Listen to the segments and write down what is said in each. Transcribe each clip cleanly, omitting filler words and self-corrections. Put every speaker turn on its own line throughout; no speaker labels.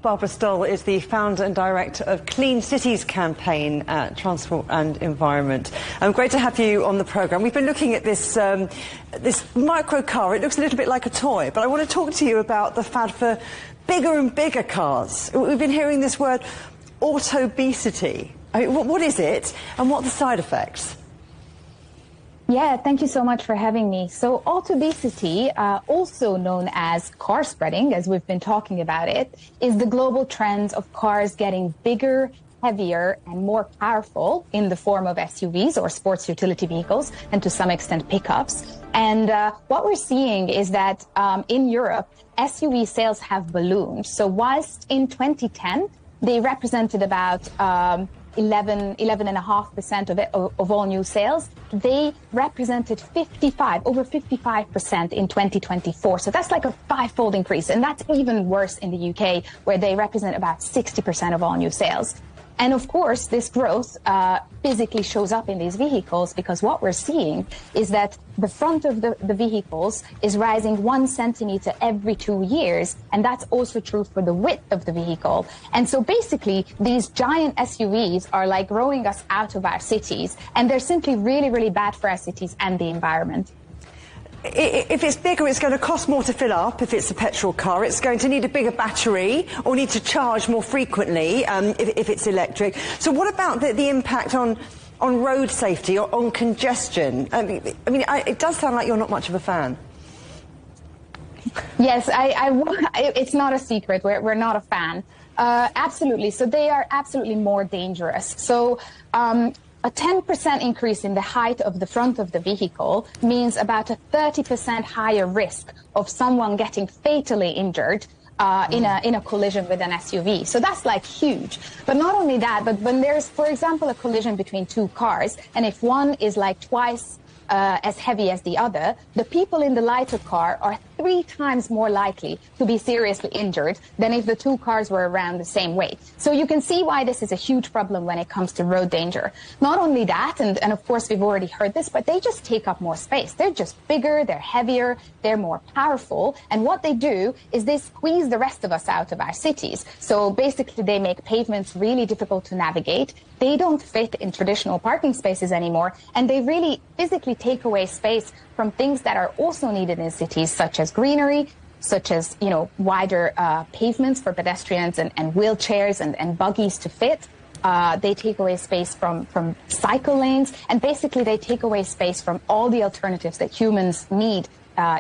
Barbara Stoll is the founder and director of Clean Cities campaign at Transport and Environment. Great to have you on the programme. We've been looking at this micro car. It looks a little bit like a toy, but I want to talk to you about the fad for bigger and bigger cars. We've been hearing this word Autobesity. I mean, what is it and what are the side effects?
Yeah, thank you so much for having me. So Autobesity, also known as car spreading, as we've been talking about it, is the global trend of cars getting bigger, heavier, and more powerful in the form of SUVs or sports utility vehicles, and to some extent pickups. And what we're seeing is that in Europe, SUV sales have ballooned. So whilst in 2010, they represented about 11.5% of all new sales, they represented over 55% in 2024. So that's like a five-fold increase. And that's even worse in the UK, where they represent about 60% of all new sales. And of course, this growth physically shows up in these vehicles, because what we're seeing is that the front of the vehicles is rising 1 centimeter every 2 years. And that's also true for the width of the vehicle. And so basically, these giant SUVs are like growing us out of our cities. And they're simply really, really bad for our cities and the environment.
If it's bigger, it's going to cost more to fill up. If it's a petrol car, it's going to need a bigger battery or need to charge more frequently if it's electric. So what about the impact on road safety or on congestion? I mean, it does sound like you're not much of a fan.
Yes, it's not a secret. We're not a fan. Absolutely. So they are absolutely more dangerous. So a 10% increase in the height of the front of the vehicle means about a 30% higher risk of someone getting fatally injured in a collision with an SUV. So that's like huge. But not only that, but when there's, for example, a collision between two cars, and if one is like twice as heavy as the other, the people in the lighter car are 3 times more likely to be seriously injured than if the two cars were around the same weight. So you can see why this is a huge problem when it comes to road danger. Not only that, and of course we've already heard this, but they just take up more space. They're just bigger, they're heavier, they're more powerful, and what they do is they squeeze the rest of us out of our cities. So basically they make pavements really difficult to navigate. They don't fit in traditional parking spaces anymore, and they really physically take away space from things that are also needed in cities, such as greenery, such as, wider pavements for pedestrians and wheelchairs and buggies to fit. They take away space from cycle lanes, and basically they take away space from all the alternatives that humans need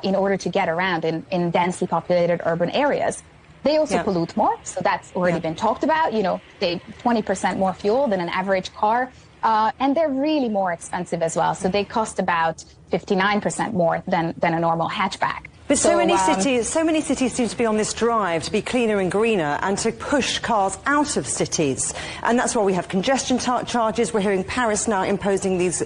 in order to get around in densely populated urban areas. They also pollute more, so that's already been talked about. They 20% more fuel than an average car, and they're really more expensive as well. So they cost about 59% more than a normal hatchback.
But so many cities seem to be on this drive to be cleaner and greener and to push cars out of cities. And that's why we have congestion charges. We're hearing Paris now imposing these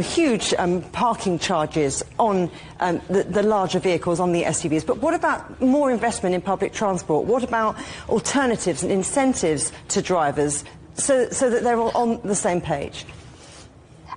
huge parking charges on the larger vehicles, on the SUVs. But what about more investment in public transport? What about alternatives and incentives to drivers so that they're all on the same page?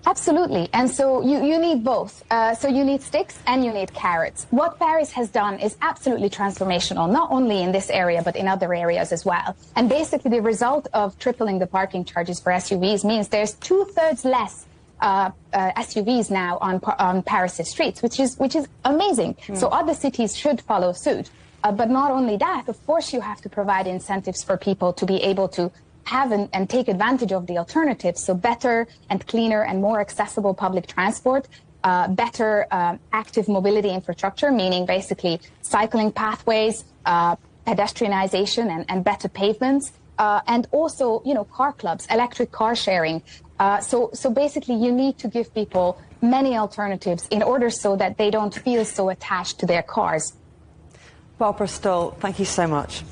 Absolutely. And so you need both. So you need sticks and you need carrots. What Paris has done is absolutely transformational, not only in this area, but in other areas as well. And basically the result of tripling the parking charges for SUVs means there's 2/3 less SUVs now on Paris's streets, which is amazing. So other cities should follow suit. But not only that, of course, you have to provide incentives for people to be able to have and take advantage of the alternatives. So better and cleaner and more accessible public transport, better active mobility infrastructure, meaning basically cycling pathways, pedestrianization and better pavements, and also, car clubs, electric car sharing. So basically you need to give people many alternatives in order so that they don't feel so attached to their cars.
Barbara Stoll, thank you so much.